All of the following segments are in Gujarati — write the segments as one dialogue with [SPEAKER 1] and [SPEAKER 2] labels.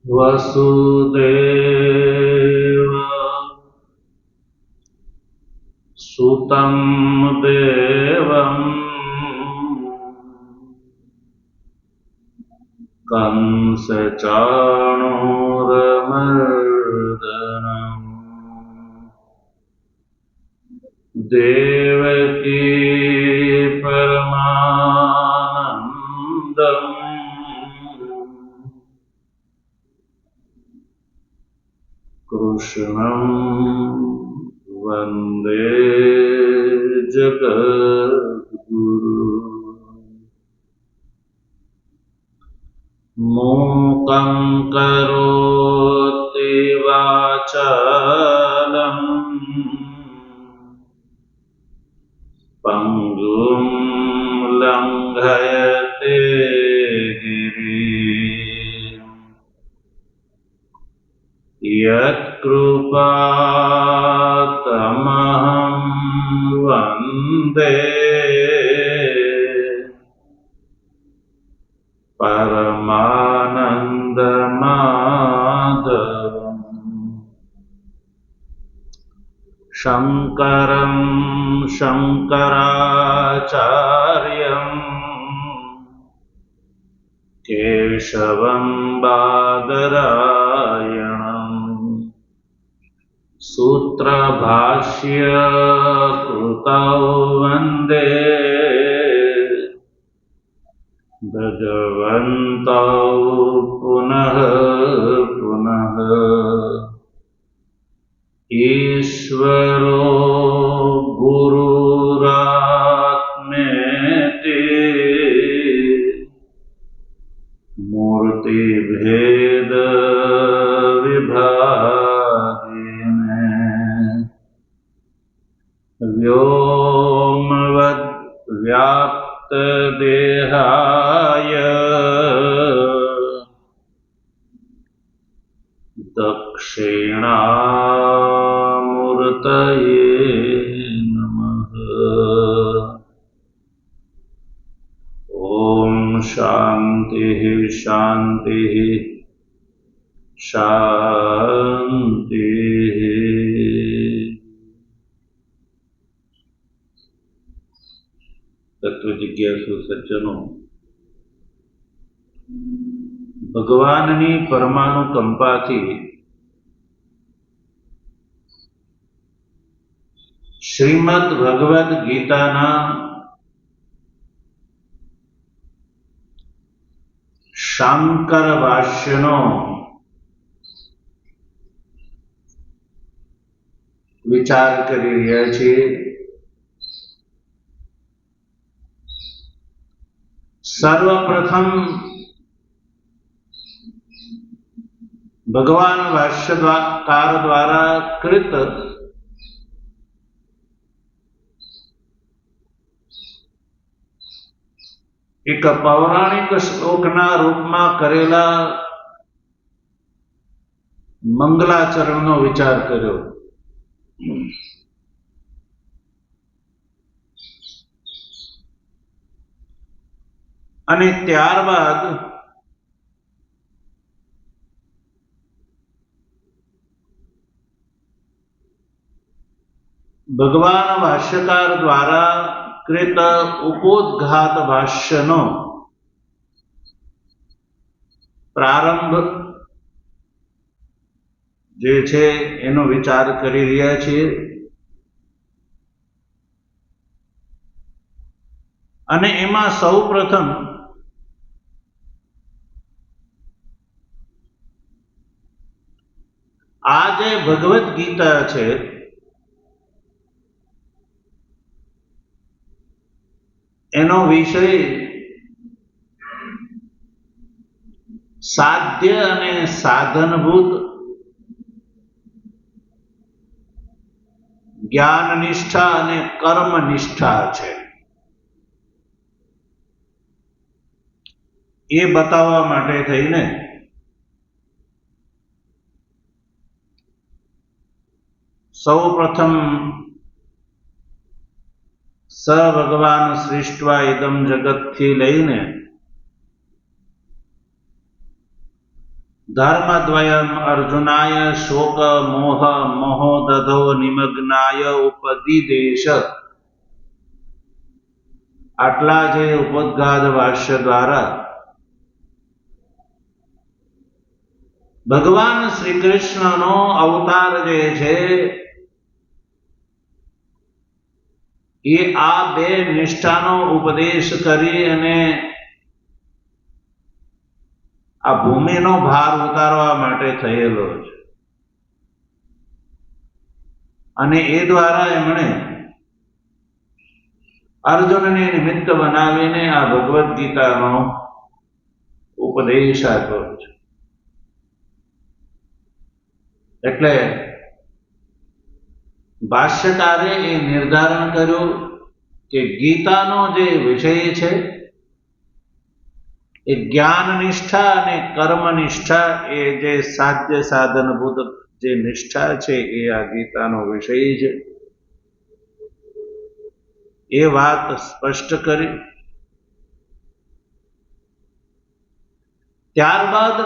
[SPEAKER 1] वसुदेव सुतं देवम् कंसचाणूरमर्दनम् देवकी परमानन्दम् कृष्णं वन्दे जगद्गुरु। मूकं करोति वाचालं पङ्गुं लङ्घयते गिरिं यत्कृपातमहं वन्दे परमानन्दमाधवम् शङ्करं शङ्कराचार्यम् केशवं बादरायणम् सूत्रभाष्य कृतौ वन्दे भगवन्तौ पुनः पुनः। ईश्वरो गुरुरात्मेति मूर्तिभेद विभागिने व्योमवद् व्याप्तदेहाय दक्षिणामूर्तये नमः। ॐ शान्तिः शान्तिः शान्तिः। तत्व जिज्ञासु सज्जनो, ભગવાનની પરમાણુ કંપાથી શ્રીમદ ભગવદ્ ગીતાના શાંકર ભાષ્યનો વિચાર કરી રહ્યા છીએ। સર્વપ્રથમ ભગવાન ભાષ્યકાર દ્વારા કૃત એક પૌરાણિક શ્લોકના રૂપમાં કરેલા મંગલાચરણનો વિચાર કર્યો। અને ત્યારબાદ ભગવાન ભાષ્યકાર દ્વારા કૃત ઉपोद्घात ભાષ્યનો પ્રારંભ જે છે એનો વિચાર કરી રહ્યા છીએ। અને એમાં સૌપ્રથમ આ જે ભગવદ્ ગીતા છે એનો વિષય સાધ્ય અને સાધનભૂત જ્ઞાન નિષ્ઠા અને કર્મ નિષ્ઠા છે એ બતાવવા માટે થઈને સૌપ્રથમ સ ભગવાન સૃષ્ટવા ઇદમ જગત થી લઈને ધર્મદ્વયમ અર્જુનાય શોક મોહ મોહો દધો નિમગ્નાય ઉપદિદેશ. આટલા જે ઉપોદ્ઘાત ભાષ્ય દ્વારા ભગવાન શ્રી કૃષ્ણનો અવતાર જે છે એ આ બે નિષ્ઠાનો ઉપદેશ કરી અને આ ભૂમિનો ભાર ઉતારવા માટે થયેલો છે. અને એ દ્વારા એમણે અર્જુનને નિમિત્ત બનાવીને આ ભગવદ્ ગીતાનો ઉપદેશ આપ્યો છે. એટલે ભાષ્યકારે એ નિર્ધારણ કર્યું કે ગીતાનો જે વિષય છે એ જ્ઞાન નિષ્ઠા અને કર્મ નિષ્ઠા, એ જે સાધ્ય સાધનભૂત જે નિષ્ઠા છે એ આ ગીતાનો વિષય છે. એ વાત સ્પષ્ટ કરી. ત્યારબાદ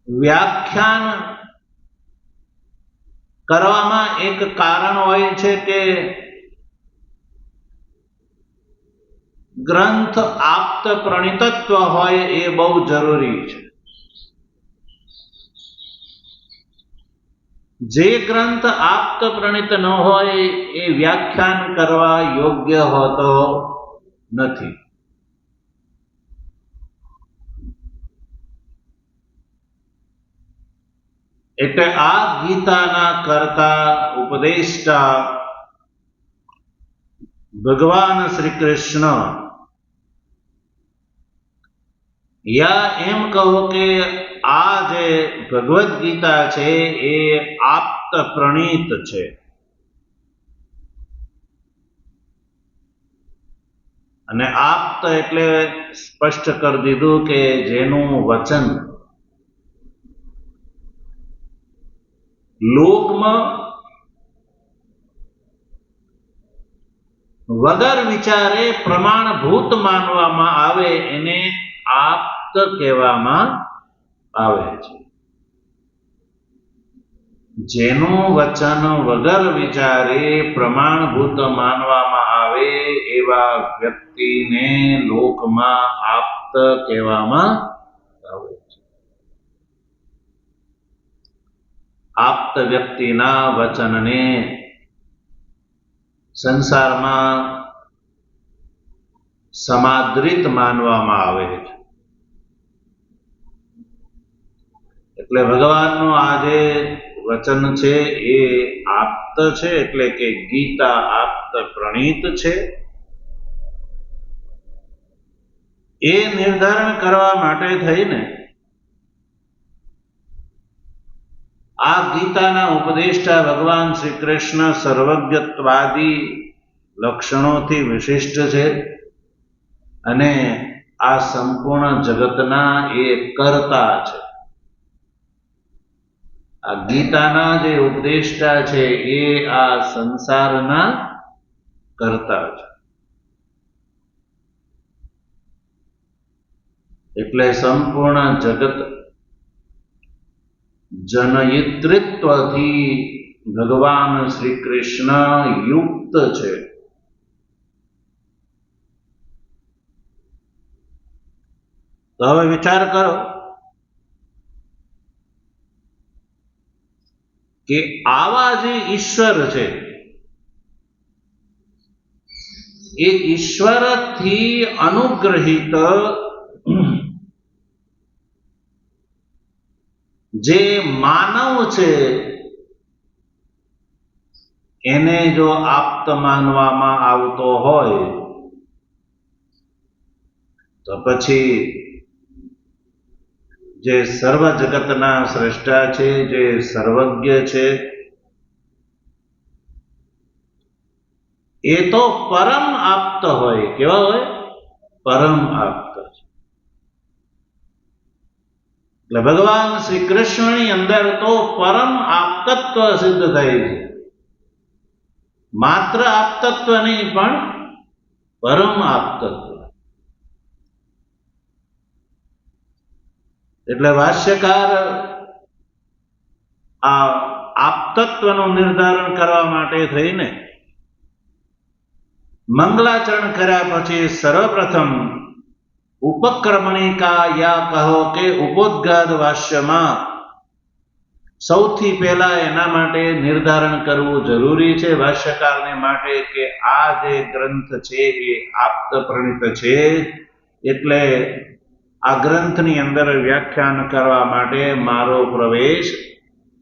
[SPEAKER 1] વ્યાખ્યાન કરવામાં એક કારણ હોય છે કે ગ્રંથ આપ્ત પ્રણિતત્વ હોય એ બહુ જરૂરી છે. જે ગ્રંથ આપ્ત પ્રણિત ન હોય એ વ્યાખ્યાન કરવા યોગ્ય હોતો નથી. એટલે આ ગીતાના કર્તા ઉપદેષ્ટા ભગવાન શ્રી કૃષ્ણ, યા એમ કહો કે આ જે ભગવદ્ ગીતા છે એ આપ્ત પ્રણીત છે. અને આપ્ત એટલે સ્પષ્ટ કરી દીધું કે જેનું વચન લોકમાં વગર વિચારે પ્રમાણભૂત માનવામાં આવે એને આપ્ત કહેવામાં આવે છે. જેનું વચન વગર વિચારે પ્રમાણભૂત માનવામાં આવે એવા વ્યક્તિને લોકમાં આપ્ત કહેવામાં આવે છે. આપ્ત વ્યક્તિના વચનને સંસારમાં સમાદૃત માનવામાં આવે છે. એટલે ભગવાનનું આ જે વચન છે એ આપ્ત છે, એટલે કે ગીતા આપ્ત પ્રણીત છે. એ નિર્ધારણ કરવા માટે થઈને આ ગીતાના ઉપદેષ્ટા ભગવાન શ્રી કૃષ્ણ સર્વજ્ઞત્વાદી લક્ષણોથી વિશિષ્ટ છે અને આ સંપૂર્ણ જગતના એ કર્તા છે. આ ગીતાના જે ઉપદેષ્ટા છે એ આ સંસારના કર્તા છે. એટલે સંપૂર્ણ જગત જનયિત્રિત્વથી ભગવાન શ્રી કૃષ્ણ યુક્ત છે. તો હવે વિચાર કરો કે આવા જે ઈશ્વર છે એ ઈશ્વરથી અનુગ્રહિત જે માનવ છે એને જો આપ્ત માનવામાં આવતો હોય તો પછી જે સર્વ જગતના સ્રષ્ટા છે, જે સર્વજ્ઞ છે, એ તો પરમ આપ્ત હોય. કેવા હોય? પરમ આપ્ત. એટલે ભગવાન શ્રી કૃષ્ણની અંદર તો પરમ આપ્તત્વ સિદ્ધ થાય છે. માત્ર આપ્તત્વ નહીં પણ પરમ આપ્તત્વ. એટલે ભાષ્યકાર આ આપતત્વનું નિર્ધારણ કરવા માટે થઈને મંગલાચરણ કર્યા પછી સર્વપ્રથમ ઉપક્રમણિકા યા કહો કે ઉપોદ્ઘાત ભાષ્યમાં સૌથી પહેલા એના માટે નિર્ધારણ કરવું જરૂરી છે ભાષ્યકારને માટે કે આ જે ગ્રંથ છે એ આપ્ત પ્રણિત છે, એટલે આ ગ્રંથની અંદર વ્યાખ્યાન કરવા માટે મારો પ્રવેશ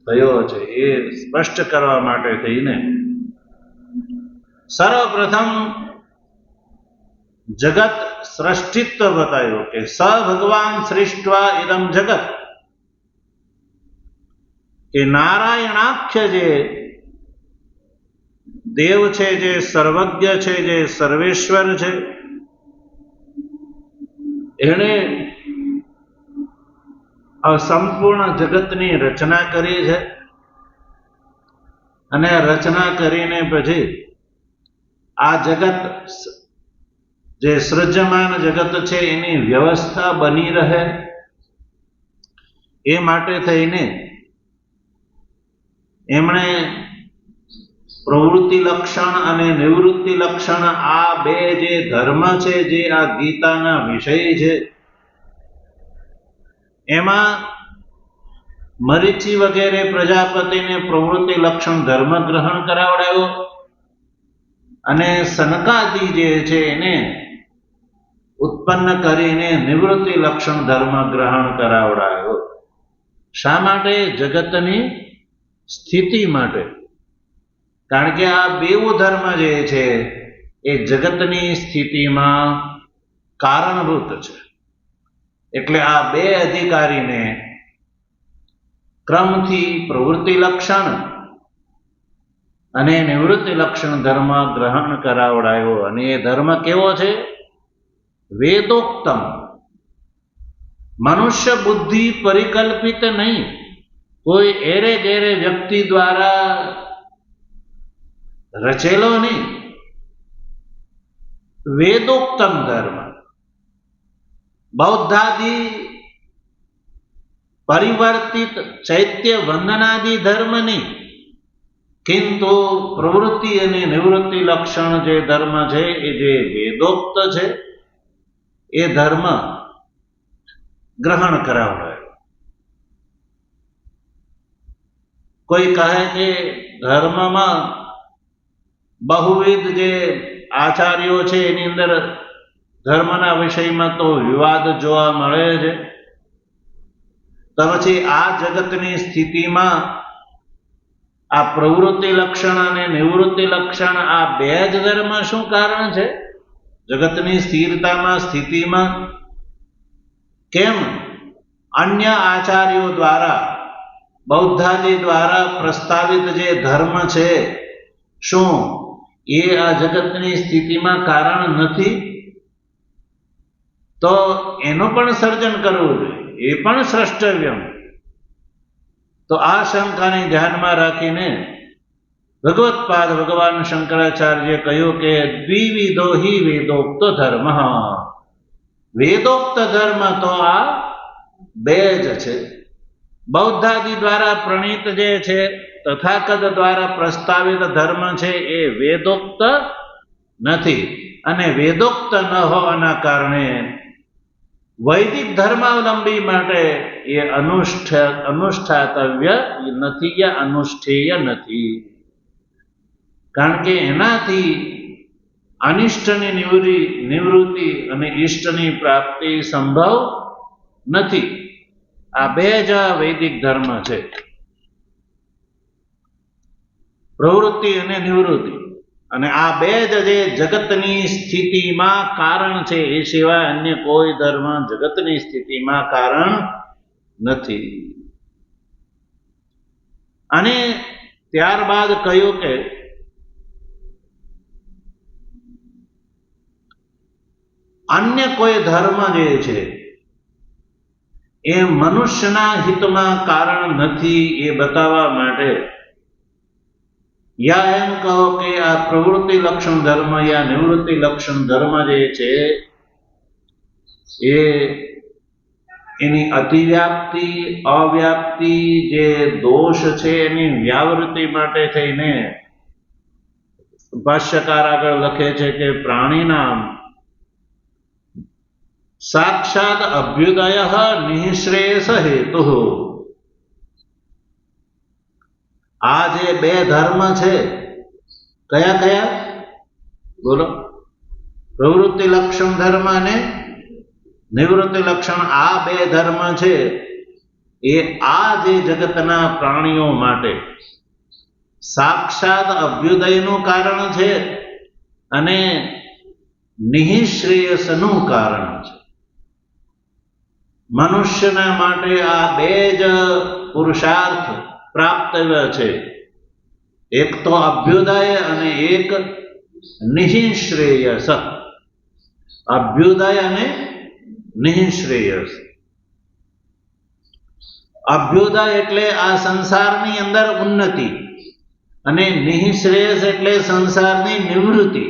[SPEAKER 1] થયો છે એ સ્પષ્ટ કરવા માટે થઈને સર્વપ્રથમ જગત સૃષ્ટિત્વ બતાવ્યો કે સ ભગવાન સૃષ્ટવા ઇદમ જગત, કે નારાયણાખ્ય જે દેવ છે, જે સર્વજ્ઞ છે, જે સર્વેશ્વર છે, એણે સંપૂર્ણ જગતની રચના કરી છે અને રચના કરીને પછી આ જગત જે સૃજ્યમાન જગત છે એની વ્યવસ્થા બની રહે એ માટે થઈને એમણે પ્રવૃત્તિ લક્ષણ અને નિવૃત્તિ લક્ષણ આ બે જે ધર્મ છે, જે આ ગીતાના વિષય છે, એમાં મરીચી વગેરે પ્રજાપતિને પ્રવૃત્તિ લક્ષણ ધર્મ ગ્રહણ કરાવડાયો અને સનકાદી જે છે એને ઉત્પન્ન કરીને નિવૃત્તિ લક્ષણ ધર્મ ગ્રહણ કરાવડાયો. શા માટે? જગતની સ્થિતિ માટે. કારણ કે આ બેઉ ધર્મ જે છે એ જગતની સ્થિતિમાં કારણભૂત છે. એટલે આ બે અધિકારીને ક્રમથી પ્રવૃત્તિ લક્ષણ અને નિવૃત્તિ લક્ષણ ધર્મ ગ્રહણ કરાવડાયો. અને એ ધર્મ કેવો છે? વેદોક્તમ, મનુષ્ય બુદ્ધિ પરિકલ્પિત નહીં, કોઈ એરે ગેરે વ્યક્તિ દ્વારા રચેલો નહીં, વેદોક્તમ ધર્મ. બૌદ્ધાદિ પરિવર્તિત ચૈત્ય વંદનાદિ ધર્મ નહીં, કિંતુ પ્રવૃત્તિ અને નિવૃત્તિ લક્ષણ જે ધર્મ છે એ જે વેદોક્ત છે એ ધર્મ ગ્રહણ કરાવડાયો. કોઈ કહે કે ધર્મમાં બહુવિધ જે આચાર્યો છે એની અંદર ધર્મના વિષયમાં તો વિવાદ જોવા મળે છે, તો પછી આ જગતની સ્થિતિમાં આ પ્રવૃત્તિ લક્ષણ અને નિવૃત્તિ લક્ષણ આ બે જ ધર્મ શું કારણ છે? જગતની સ્થિરતામાં સ્થિતિમાં કેમ અન્ય આચાર્યો દ્વારા બૌદ્ધાદિ દ્વારા પ્રસ્તાવિત જે ધર્મ છે શું એ આ જગતની સ્થિતિમાં કારણ નથી? તો એનું પણ સર્જન કરવું જોઈએ, એ પણ સ્રષ્ટવ્યમ. તો આ શંકાને ધ્યાનમાં રાખીને ભગવત્પાદ ભગવાન શંકરાચાર્ય કહ્યું કે દ્વિવિધો હિ વેદોક્ત ધર્મ. વેદોક્ત ધર્મ તો આ બે જ છે. બૌદ્ધાદિ દ્વારા પ્રણીત જે છે, તથાગત દ્વારા પ્રસ્તાવિત ધર્મ છે એ વેદોક્ત નથી. અને વેદોક્ત ન હોવાના કારણે વૈદિક ધર્માવલંબી માટે એ અનુષ્ઠાતવ્ય નથી યા અનુષ્ઠેય નથી. કારણ કે એનાથી અનિષ્ટની નિવૃત્તિ અને ઈષ્ટની પ્રાપ્તિ સંભવ નથી. આ બે જ વૈદિક ધર્મ છે, પ્રવૃત્તિ અને નિવૃત્તિ. અને આ બે જ જે જગતની સ્થિતિમાં કારણ છે, એ સિવાય અન્ય કોઈ ધર્મ જગતની સ્થિતિમાં કારણ નથી. અને ત્યારબાદ કહ્યું કે અન્ય કોઈ ધર્મ જે છે એ મનુષ્યના હિતમાં કારણ નથી એ બતાવવા માટે યા એમ કહો કે આ પ્રવૃત્તિ લક્ષણ ધર્મ યા નિવૃત્તિ લક્ષણ ધર્મ જે છે એ એની અતિવ્યાપ્તિ અવ્યાપ્તિ જે દોષ છે એની વ્યાવૃત્તિ માટે થઈને ભાષ્યકાર આગળ લખે છે કે પ્રાણીના સાક્ષાત અભ્યુદય નિઃશ્રેયસ હેતુ. આ જે બે ધર્મ છે કયા કયા બોલો? પ્રવૃત્તિ લક્ષણ ધર્મ અને નિવૃત્તિ લક્ષણ. આ બે ધર્મ છે એ આ જે જગતના પ્રાણીઓ માટે સાક્ષાત અભ્યુદયનું કારણ છે અને નિઃશ્રેયસનું કારણ છે. મનુષ્યના માટે આ બે જ પુરુષાર્થ પ્રાપ્તવ્ય છે, એક તો અભ્યુદય અને એક નિઃશ્રેયસ. અભ્યુદય અને નિઃશ્રેયસ. અભ્યુદય એટલે આ સંસારની અંદર ઉન્નતિ અને નિઃશ્રેયસ એટલે સંસારની નિવૃત્તિ.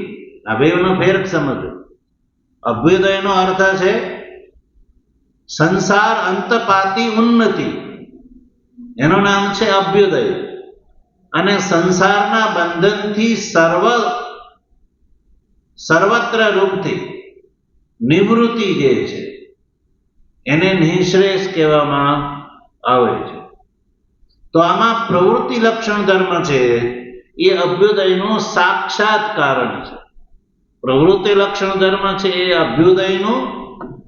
[SPEAKER 1] આ બેનો ફેર સમજો. અભ્યુદયનો અર્થ છે સંસાર અંતપાતી ઉન્નતિ, એનું નામ છે અભ્યુદય. અને સંસારના બંધનથી સર્વત્ર રૂપથી નિવૃત્તિ જે છે એને નિઃશ્રેયસ કહેવામાં આવે છે. તો આમાં પ્રવૃત્તિ લક્ષણ ધર્મ છે એ અભ્યુદયનું સાક્ષાત કારણ છે. પ્રવૃત્તિ લક્ષણ ધર્મ છે એ અભ્યુદયનું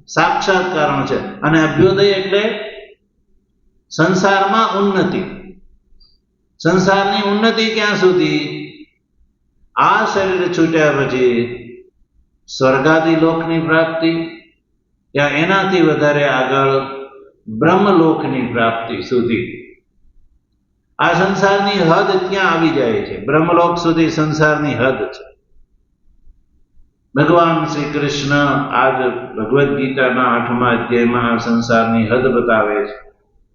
[SPEAKER 1] સાક્ષાત કારણ છે. અને અભ્યુદય એટલે સંસારમાં ઉન્નતિ. સંસારની ઉન્નતિ ક્યાં સુધી? આ શરીર છૂટ્યા પછી સ્વર્ગાદી લોકની પ્રાપ્તિ, યા એનાથી વધારે આગળ બ્રહ્મલોકની પ્રાપ્તિ સુધી. આ સંસારની હદ ત્યાં આવી જાય છે. બ્રહ્મલોક સુધી સંસારની હદ છે. ભગવાન શ્રી કૃષ્ણ આજ ભગવદ્ ગીતાના 8મા અધ્યાયમાં આ સંસારની હદ બતાવે છે.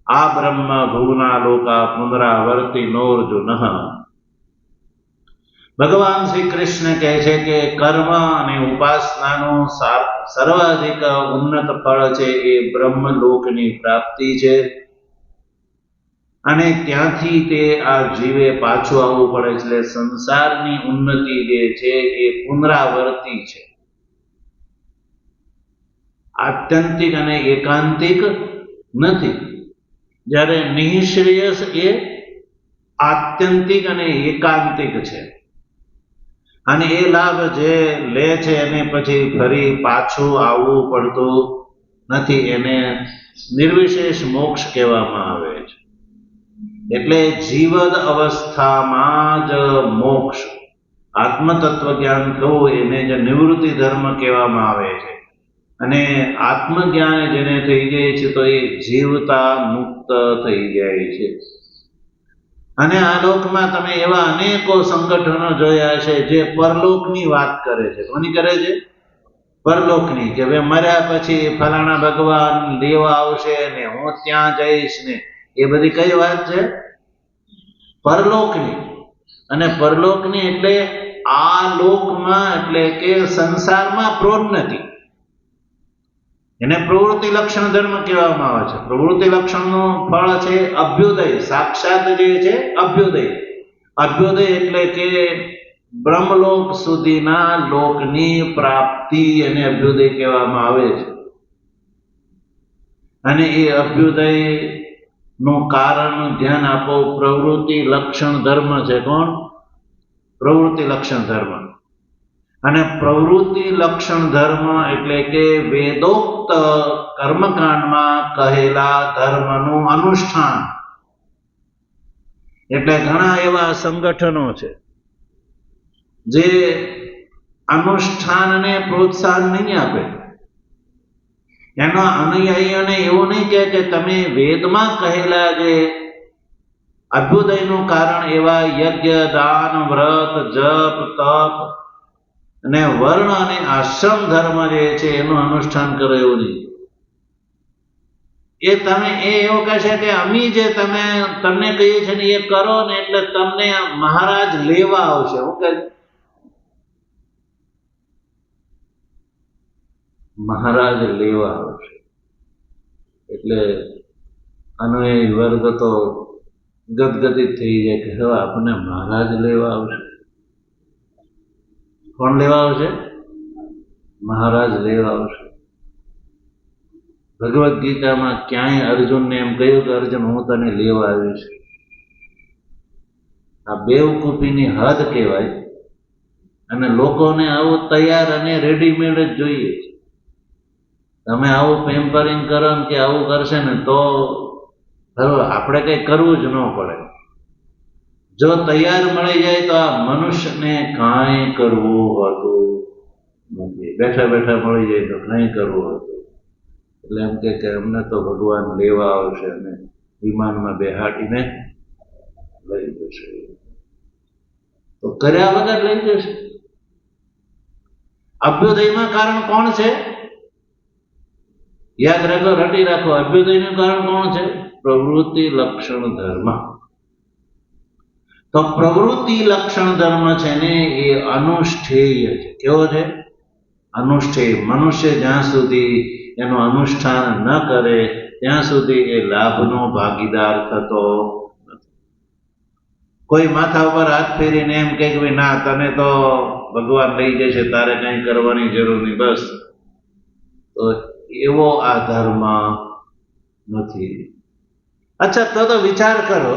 [SPEAKER 1] આ બ્રહ્મ ભુવના લોકા પુનરાવર્તી નોર્જુન. ભગવાન શ્રી કૃષ્ણ કહે છે કે કર્મ અને ઉપાસનાનું સર્વાધિક ઉન્નત ફળ છે એ બ્રહ્મલોકની પ્રાપ્તિ છે. અને ત્યાંથી તે આ જીવે પાછું આવવું પડે. એટલે સંસારની ઉન્નતિ જે છે એ પુનરાવર્તી છે, આત્યંતિક અને એકાંતિક નથી. જ્યારે નિઃશ્રેયસ એ આત્યંતિક અને એકાંતિક છે. અને એ લાભ જે લે છે એને પછી ફરી પાછું આવવું પડતું નથી. એને નિર્વિશેષ મોક્ષ કહેવામાં આવે છે. એટલે જીવદ અવસ્થામાં જ મોક્ષ, આત્મતત્વ જ્ઞાન થવું એને જ નિવૃત્તિ ધર્મ કહેવામાં આવે છે. અને આત્મજ્ઞાન જેને થઈ જાય છે તો એ જીવતા મુક્ત થઈ જાય છે. અને આ લોકમાં તમે એવા અનેકો સંગઠનો જોયા છે જે પરલોકની વાત કરે છે. કોની કરે છે? પરલોકની. કે ભાઈ મર્યા પછી ફલાણા ભગવાન લેવા આવશે ને હું ત્યાં જઈશ ને, એ બધી કઈ વાત છે? પરલોકની. અને પરલોકની એટલે આ લોકમાં, એટલે કે સંસારમાં પ્રોન્નતિ. એને પ્રવૃત્તિ લક્ષણ ધર્મ કહેવામાં આવે છે. પ્રવૃત્તિ લક્ષણનું ફળ છે અભ્યુદય. સાક્ષાત જે છે અભ્યુદય. અભ્યુદય એટલે કે બ્રહ્મલોક સુધીના લોકની પ્રાપ્તિ એને અભ્યુદય કહેવામાં આવે છે. અને એ અભ્યુદય નું કારણ ધ્યાન આપો, પ્રવૃત્તિ લક્ષણ ધર્મ છે. કોણ? પ્રવૃત્તિ લક્ષણ ધર્મ. અને પ્રવૃત્તિ લક્ષણ ધર્મ એટલે કે વેદોક્ત કર્મકાંડમાં કહેલા ધર્મનું અનુષ્ઠાન. એટલે ઘણા એવા સંગઠનો છે જે અનુષ્ઠાનને પ્રોત્સાહન નહીં આપે. એના અનુયાયીઓને એવું નહીં કે તમે વેદમાં કહેલા જે અભ્યુદયનું કારણ એવા યજ્ઞ, દાન, વ્રત, જપ, તપ અને વર્ણ અને આશ્રમ ધર્મ જે છે એનું અનુષ્ઠાન કરો, એવું નહીં. એ તમે એવું કહેશે કે અમે જે તમને કહીએ છીએ ને એ કરો ને એટલે તમને મહારાજ લેવા આવશે. હું કહે મહારાજ લેવા આવશે. એટલે આનો એ વર્ગ તો ગદગદિત થઈ જાય કે હવે આપણને મહારાજ લેવા આવશે. કોણ લેવા આવશે? મહારાજ લેવા આવશે. ભગવદ્ ગીતામાં ક્યાંય અર્જુનને એમ કહ્યું કે અર્જુન હું તને લેવા આવીશ. આ બેવકૂફીની હદ કહેવાય. અને લોકોને આવું તૈયાર અને રેડીમેડ જ જોઈએ. તમે આવું પેમ્પરિંગ કરો કે આવું કરશે ને તો આપણે કઈ કરવું જ ન પડે. જો તૈયાર મળી જાય તો આ મનુષ્યને કાંઈ કરવું હોતું નથી. બેઠા બેઠા મળી જાય તો કાંઈ કરવું હતું. એટલે એમ કે અમને તો ભગવાન લેવા આવશે અને વિમાનમાં બેહાડીને લઈ જશે. તો કર્યા વગર લઈ જશે. અભ્યુદયમાં કારણ કોણ છે? યાદ રાખો, રટી રાખો. અભ્યુદયનું કારણ કોણ છે? પ્રવૃત્તિ લક્ષણ ધર્મ. તો પ્રવૃત્તિ લક્ષણ ધર્મ છે ને એ અનુષ્ઠેય છે. કેવો છે? અનુષ્ઠેય. મનુષ્ય જ્યાં સુધી એનું અનુષ્ઠાન ન કરે ત્યાં સુધી એ લાભનો ભાગીદાર થતો નથી. કોઈ માથા ઉપર હાથ ફેરીને એમ કહે કે ના તને તો ભગવાન લઈ જશે, તારે કઈ કરવાની જરૂર નહીં, બસ, તો એવો આ ધર્મ નથી. અચ્છા, તો વિચાર કરો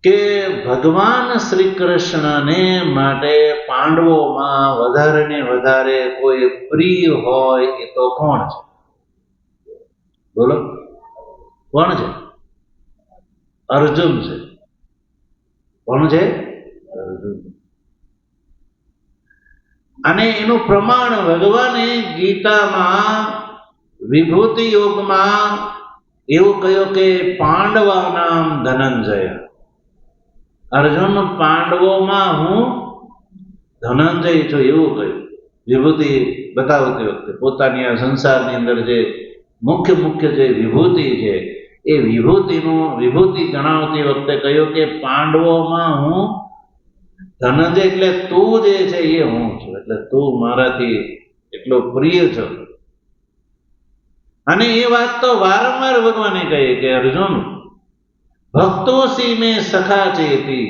[SPEAKER 1] કે ભગવાન શ્રી કૃષ્ણને માટે પાંડવોમાં વધારે ને વધારે કોઈ પ્રિય હોય એ તો કોણ છે? બોલો, કોણ છે? અર્જુન છે. કોણ છે? અર્જુન. અને એનું પ્રમાણ ભગવાને ગીતામાં વિભૂતિ યોગમાં એવું કહ્યું કે પાંડવાનામ ધનંજય. અર્જુન, પાંડવોમાં હું ધનંજય છું એવું કહ્યું. વિભૂતિ બતાવતી વખતે પોતાની આ સંસારની અંદર જે મુખ્ય જે વિભૂતિ છે એ વિભૂતિ જણાવતી વખતે કહ્યું કે પાંડવોમાં હું ધનંજય, એટલે તું જે છે એ હું છું. એટલે તું મારાથી એટલો પ્રિય છો. અને એ વાત તો વારંવાર ભગવાને કહી કે અર્જુન, ભક્તોસી મેં સખા ચેતી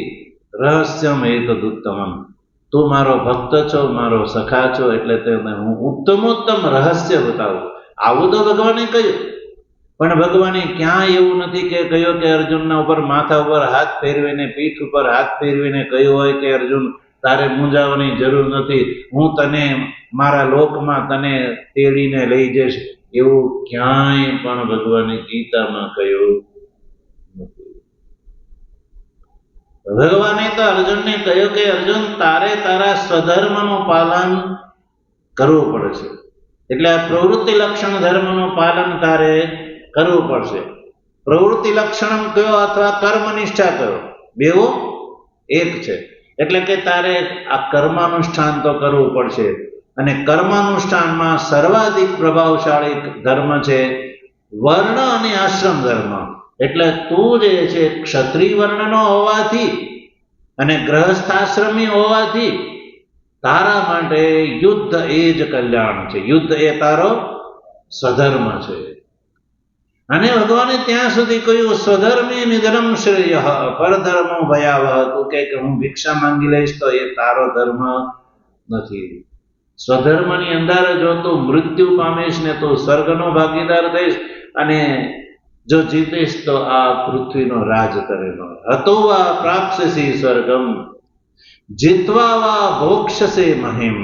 [SPEAKER 1] રહસ્યમ એતદુત્તમમ. તું મારો ભક્ત છો, મારો સખા છો, એટલે તેને હું ઉત્તમોત્તમ રહસ્ય બતાવું. આવું તો ભગવાને કહ્યું. પણ ભગવાને ક્યાં એવું નથી કે કહ્યું કે અર્જુનના ઉપર માથા ઉપર હાથ ફેરવીને, પીઠ ઉપર હાથ ફેરવીને કહ્યું હોય કે અર્જુન તારે મૂંઝાવાની જરૂર નથી, હું તને મારા લોકમાં તને તેડીને લઈ જઈશ. એવું ક્યાંય પણ ભગવાને ગીતામાં કહ્યું નથી. ભગવાને તો અર્જુનને કહ્યું કે અર્જુન, તારે તારા સ્વધર્મનું પાલન કરવું પડશે. એટલે આ પ્રવૃત્તિ લક્ષણ ધર્મનું પાલન તારે કરવું પડશે. પ્રવૃત્તિ લક્ષણ કયો અથવા કર્મનિષ્ઠા કયો, બેવો એક છે. એટલે કે તારે આ કર્માનુષ્ઠાન તો કરવું પડશે. અને કર્માનુષ્ઠાનમાં સર્વાધિક પ્રભાવશાળી ધર્મ છે વર્ણ અને આશ્રમ ધર્મ. એટલે તું જે છે ક્ષત્રિય વર્ણનો હોવાથી અને ગ્રહસ્થાશ્રમી હોવાથી તારા માટે યુદ્ધ એ જ કલ્યાણ છે. યુદ્ધ એ તારો સ્વધર્મ છે. અને ભગવાને ત્યાં સુધી કહ્યું સ્વધર્મે નિધનમ શ્રેય પરધર્મો ભયાવહ. તું કે હું ભિક્ષા માંગી લઈશ તો એ તારો ધર્મ નથી. સ્વધર્મની અંદર જો તું મૃત્યુ પામીશ ને તું સ્વર્ગનો ભાગીદાર થઈશ અને જો જીતીશ તો આ પૃથ્વીનો રાજ કરેલો. હતો વા પ્રાપ્સ્યસી સ્વર્ગમ જીત્વા વા ભોક્ષ્યસે મહિમ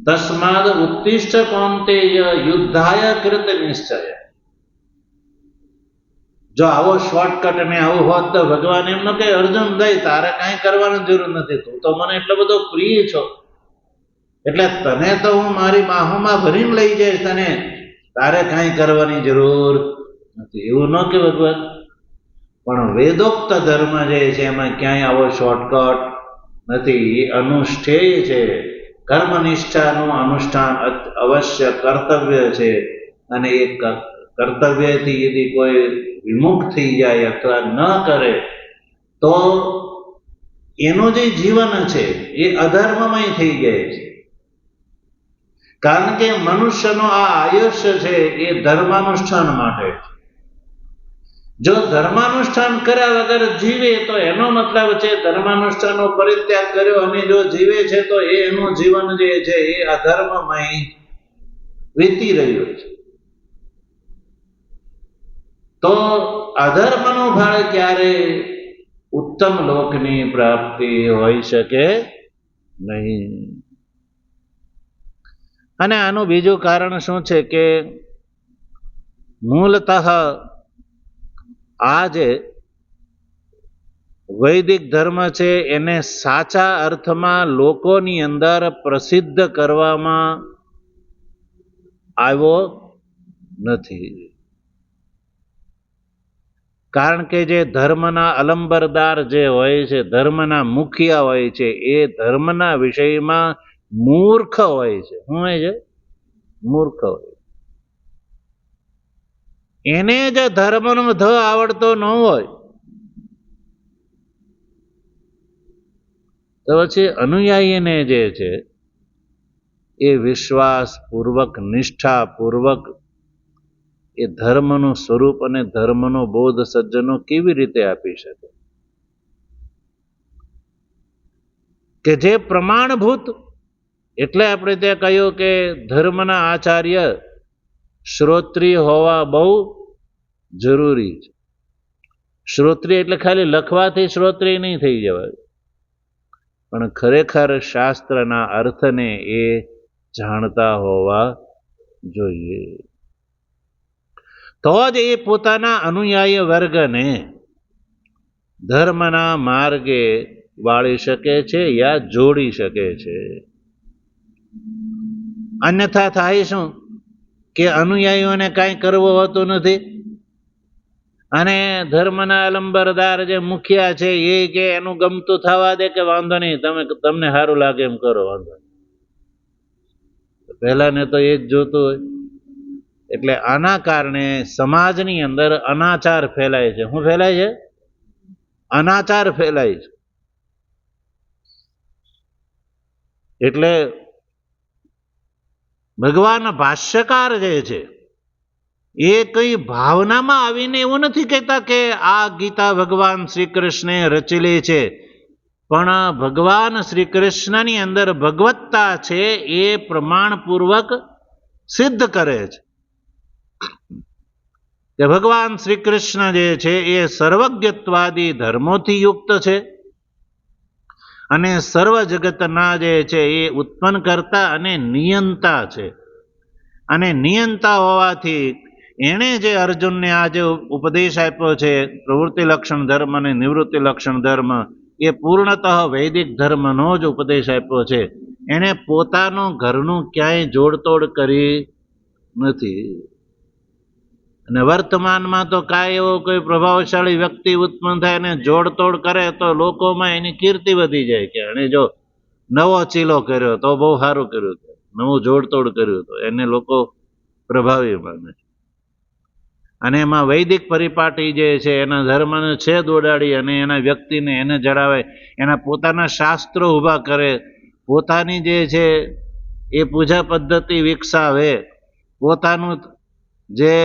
[SPEAKER 1] તસ્માદ ઉત્તિષ્ઠ કૌંતેય યુદ્ધાય કૃત નિશ્ચય. જો આવો શોર્ટકટ અને આવું હોત તો ભગવાન એમ ન કહે અર્જુન દઈ તારે કાંઈ કરવાની જરૂર નથી, તું તો મને એટલો બધો પ્રિય છો એટલે તને તો હું મારી બાહોમાં ભરીને લઈ જઈશ, તને તારે કાંઈ કરવાની જરૂર નથી. એવું ન કે ભગવાન. પણ વેદોક્ત ધર્મ જે છે એમાં ક્યાંય આવો શોર્ટકટ નથી. એ અનુષ્ઠેય છે. કર્મનિષ્ઠાનું અનુષ્ઠાન અવશ્ય કર્તવ્ય છે. અને એ કર્તવ્યથી યદી કોઈ વિમુખ થઈ જાય અથવા ન કરે તો એનું જે જીવન છે એ અધર્મમય થઈ જાય છે. કારણ કે મનુષ્યનો આ આયુષ્ય છે એ ધર્માનુષ્ઠાન માટે. જો ધર્માનુષ્ઠાન કર્યા વગર જીવે તો એનો મતલબ છે ધર્માનુષ્ઠાનનો પરિત્યાગ કર્યો અને જો જીવે છે તો એનું જીવન જે છે એ અધર્મમય વીતી રહ્યું છે. તો અધર્મનું ફળ ક્યારે ઉત્તમ લોકની પ્રાપ્તિ હોઈ શકે નહીં. અને આનું બીજું કારણ શું છે કે મૂળતઃ આ જે વૈદિક ધર્મ છે એને સાચા અર્થમાં લોકોની અંદર પ્રસિદ્ધ કરવામાં આવ્યો નથી. કારણ કે જે ધર્મના અલંબરદાર જે હોય છે, ધર્મના મુખિયા હોય છે, એ ધર્મના વિષયમાં મૂર્ખ હોય છે. શું હોય છે? મૂર્ખ હોય. એને જ ધર્મનો ધ આવડતો ન હોય તો પછી અનુયાયીને જે છે એ વિશ્વાસપૂર્વક, નિષ્ઠાપૂર્વક એ ધર્મનું સ્વરૂપ અને ધર્મનો બોધ સજ્જનો કેવી રીતે આપી શકે? કે જે પ્રમાણભૂત, એટલે આપણે ત્યાં કહ્યું કે ધર્મના આચાર્ય શ્રોત્રિય હોવા બહુ જરૂરી છે. શ્રોત્રિય એટલે ખાલી લખવાથી શ્રોત્રિય નહીં થઈ જવાય, પણ ખરેખર શાસ્ત્રના અર્થને એ જાણતા હોવા જોઈએ. તો જ એ પોતાના અનુયાયી વર્ગને ધર્મના માર્ગે વાળી શકે છે યા જોડી શકે છે. અન્યથા થાય શું કે અનુયાયીઓને કાંઈ કરવું હોતું નથી અને ધર્મના અલંબરદાર જે મુખિયા છે એ કે એનું ગમતું થવા દે કે વાંધો નહીં, તમને સારું લાગે એમ કરો, વાંધો નહીં. પહેલાને તો એ જ જોતું હોય. એટલે આના કારણે સમાજની અંદર અનાચાર ફેલાય છે. શું ફેલાય છે? અનાચાર ફેલાય છે. એટલે ભગવાન ભાષ્યકાર જે છે એ કઈ ભાવનામાં આવીને એવું નથી કહેતા કે આ ગીતા ભગવાન શ્રી કૃષ્ણે રચેલી છે, પણ ભગવાન શ્રી કૃષ્ણની અંદર ભગવત્તા છે એ પ્રમાણપૂર્વક સિદ્ધ કરે છે કે ભગવાન શ્રી કૃષ્ણ જે છે એ સર્વજ્ઞત્વાદી ધર્મોથી યુક્ત છે અને સર્વ જગતના જે છે એ ઉત્પન્ન કરતા અને નિયંતા છે. અને નિયંતા હોવાથી એણે જે અર્જુનને આ જે ઉપદેશ આપ્યો છે પ્રવૃત્તિ લક્ષણ ધર્મ અને નિવૃત્તિ લક્ષણ ધર્મ, એ પૂર્ણતઃ વૈદિક ધર્મનો જ ઉપદેશ આપ્યો છે. એણે પોતાનું ઘરનું ક્યાંય જોડતોડ કરી નથી. અને વર્તમાનમાં તો કાંઈ એવો કોઈ પ્રભાવશાળી વ્યક્તિ ઉત્પન્ન થાય અને જોડતોડ કરે તો લોકોમાં એની કીર્તિ વધી જાય કે એને જો નવો ચીલો કર્યો તો બહુ સારું કર્યું, નવું જોડતોડ કર્યું તો એને લોકો પ્રભાવી માને. અને એમાં વૈદિક પરિપાટી જે છે એના ધર્મને છેદ ઉડાડી અને એના વ્યક્તિને એને જણાવે, એના પોતાના શાસ્ત્રો ઊભા કરે, પોતાની જે છે એ પૂજા પદ્ધતિ વિકસાવે, પોતાનું જે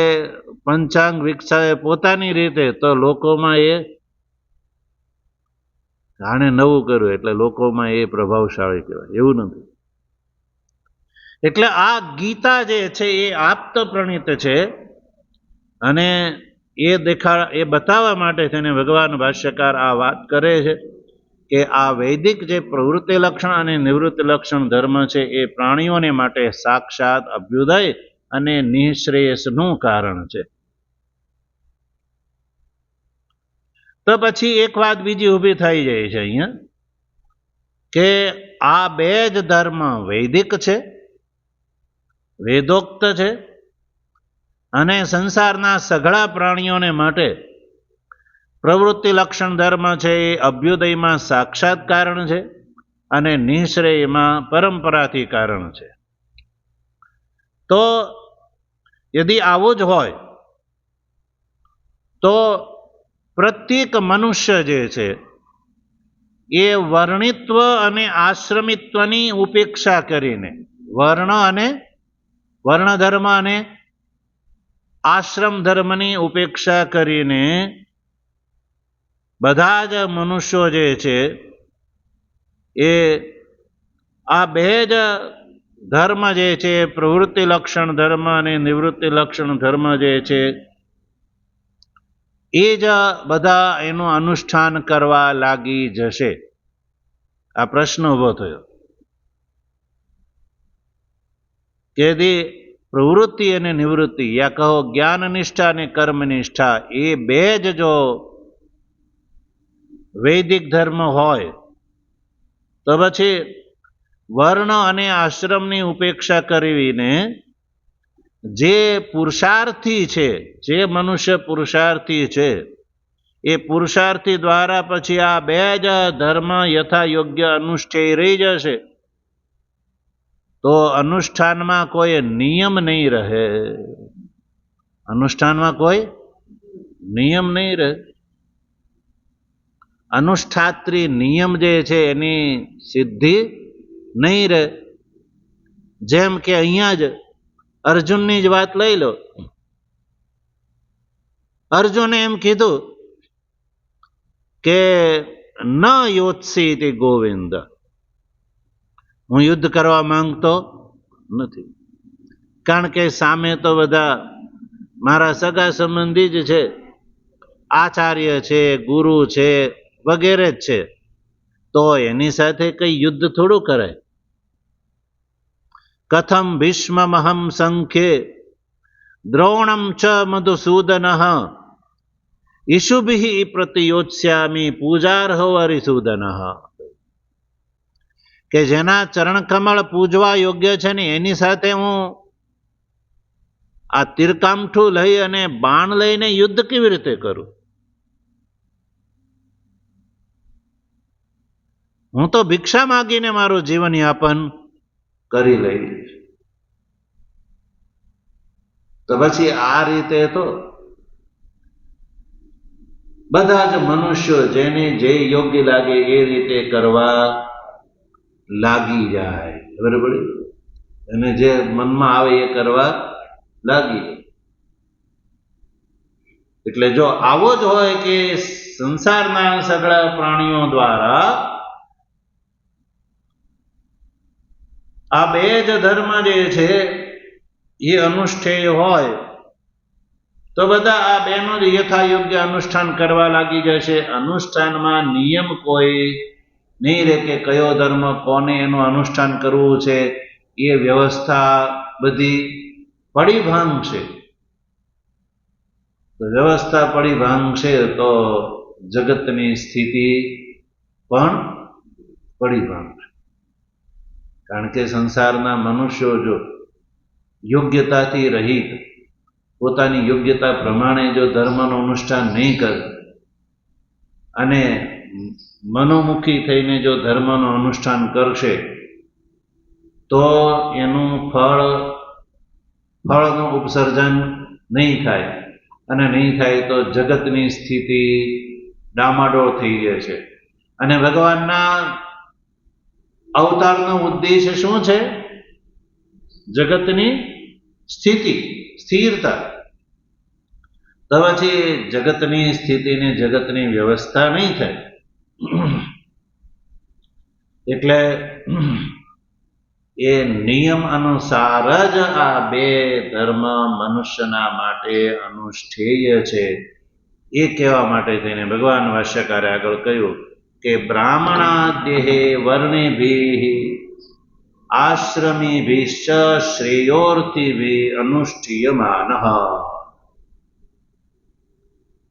[SPEAKER 1] પંચાંગ વિકસાવે પોતાની રીતે, તો લોકોમાં એ આણે નવું કર્યું એટલે લોકોમાં એ પ્રભાવશાળી કહેવાય, એવું નથી. એટલે આ ગીતા જે છે એ આપ્ત પ્રણીત છે અને એ બતાવવા માટે થઈને ભગવાન ભાષ્યકાર આ વાત કરે છે કે આ વૈદિક જે પ્રવૃત્તિ લક્ષણ અને નિવૃત્તિ લક્ષણ ધર્મ છે એ પ્રાણીઓને માટે સાક્ષાત અભ્યુદય અને નિઃશ્રેયસનું કારણ છે. તો પછી એક વાત બીજી ઊભી થઈ જાય છે અહીંયા કે આ બે જ ધર્મ વૈદિક છે, વેદોક્ત છે અને સંસારના સઘળા પ્રાણીઓને માટે પ્રવૃત્તિ લક્ષણ ધર્મ છે એ અભ્યુદયમાં સાક્ષાત કારણ છે અને નિઃશ્રેયમાં પરંપરાથી કારણ છે. તો યદિ આવું જ હોય તો પ્રત્યેક મનુષ્ય જે છે એ વર્ણિત્વ અને આશ્રમિત્વની ઉપેક્ષા કરીને, વર્ણ અને વર્ણ ધર્મ અને આશ્રમ ધર્મની ઉપેક્ષા કરીને બધા જ મનુષ્યો જે છે એ આ બે જ ધર્મ જે છે, પ્રવૃત્તિ લક્ષણ ધર્મ અને નિવૃત્તિ લક્ષણ ધર્મ જે છે એ જ બધા એનું અનુષ્ઠાન કરવા લાગી જશે. આ પ્રશ્ન ઉભો થયો કે પ્રવૃત્તિ અને નિવૃત્તિ, યા કહો જ્ઞાન નિષ્ઠા અને કર્મ નિષ્ઠા, એ બે જ જો વૈદિક ધર્મ હોય તો પછી વર્ણ અને આશ્રમની ઉપેક્ષા કરીને જે પુરુષાર્થી છે, જે મનુષ્ય પુરુષાર્થી છે, એ પુરુષાર્થી દ્વારા પછી આ બે જ ધર્મ યથા યોગ્ય અનુષ્ઠેય રહી જશે તો અનુષ્ઠાનમાં કોઈ નિયમ નહીં રહે. અનુષ્ઠાનમાં કોઈ નિયમ નહીં રહે. અનુષ્ઠાત્રી નિયમ જે છે એની સિદ્ધિ નહીં રહે. જેમ કે અહીંયા જ અર્જુનની જ વાત લઈ લો. અર્જુને એમ કીધું કે ન યોત્સીતિ ગોવિંદ, હું યુદ્ધ કરવા માંગતો નથી, કારણ કે સામે તો બધા મારા સગા સંબંધી જ છે, આચાર્ય છે, ગુરુ છે, વગેરે જ છે, તો એની સાથે કઈ યુદ્ધ થોડું કરાય. કથમ ભીષ્મમહં સંખ્યે દ્રોણમ ચ મધુસૂદન ઈશુભિઃ પ્રતિયોત્સ્યામિ પૂજાર્હો હરિસૂદન. કે જેના ચરણ કમળ પૂજવા યોગ્ય છે ને એની સાથે હું આ તીરકામઠું લઈ અને બાણ લઈને યુદ્ધ કેવી રીતે કરું? હું તો ભિક્ષા માગીને મારું જીવન યાપન કરી લઈશ. તો પછી આ રીતે તો બધા જ મનુષ્યો જેને જે યોગ્ય લાગે એ રીતે કરવા લાગી જાય. બરાબર? અને જે મનમાં આવે એ કરવા લાગી જાય. એટલે જો આવો જ હોય કે સંસારના સગળા પ્રાણીઓ દ્વારા આ બે જ ધર્મ જે છે એ અનુષ્ઠેય હોય તો બધા આ બેનો જ યથા યોગ્ય અનુષ્ઠાન કરવા લાગી જશે. અનુષ્ઠાનમાં નિયમ કોઈ નહીં રહે કે કયો ધર્મ કોને એનું અનુષ્ઠાન કરવું છે, એ વ્યવસ્થા બધી પડી ભાંગશે. તો વ્યવસ્થા પડી ભાંગશે તો જગતની સ્થિતિ પણ પડી ભાંગશે. કારણ કે સંસારના મનુષ્યો જો યોગ્યતાથી રહિત પોતાની યોગ્યતા પ્રમાણે જો ધર્મનું અનુષ્ઠાન નહીં કરે અને મનોમુખી થઈને જો ધર્મનું અનુષ્ઠાન કરશે તો એનું ફળનું ઉપસર્જન નહીં થાય, અને નહીં થાય તો જગતની સ્થિતિ ડામાડોળ થઈ જશે. અને ભગવાનના અવતારનો ઉદ્દેશ શું છે? જગતની સ્થિતિ, સ્થિરતા. તો પછી જગતની સ્થિતિને જગતની વ્યવસ્થા નહીં થાય. એટલે એ નિયમ અનુસાર જ આ બે ધર્મ મનુષ્યના માટે અનુષ્ઠેય છે. એ કહેવા માટે થઈને ભગવાન ભાષ્યકારે આગળ કહ્યું કે બ્રાહ્મણાદ્યે વર્ણેભિઃ આશ્રમીભિશ્ચ શ્રેયોર્થિભિઃ અનુષ્ઠીયમાનઃ.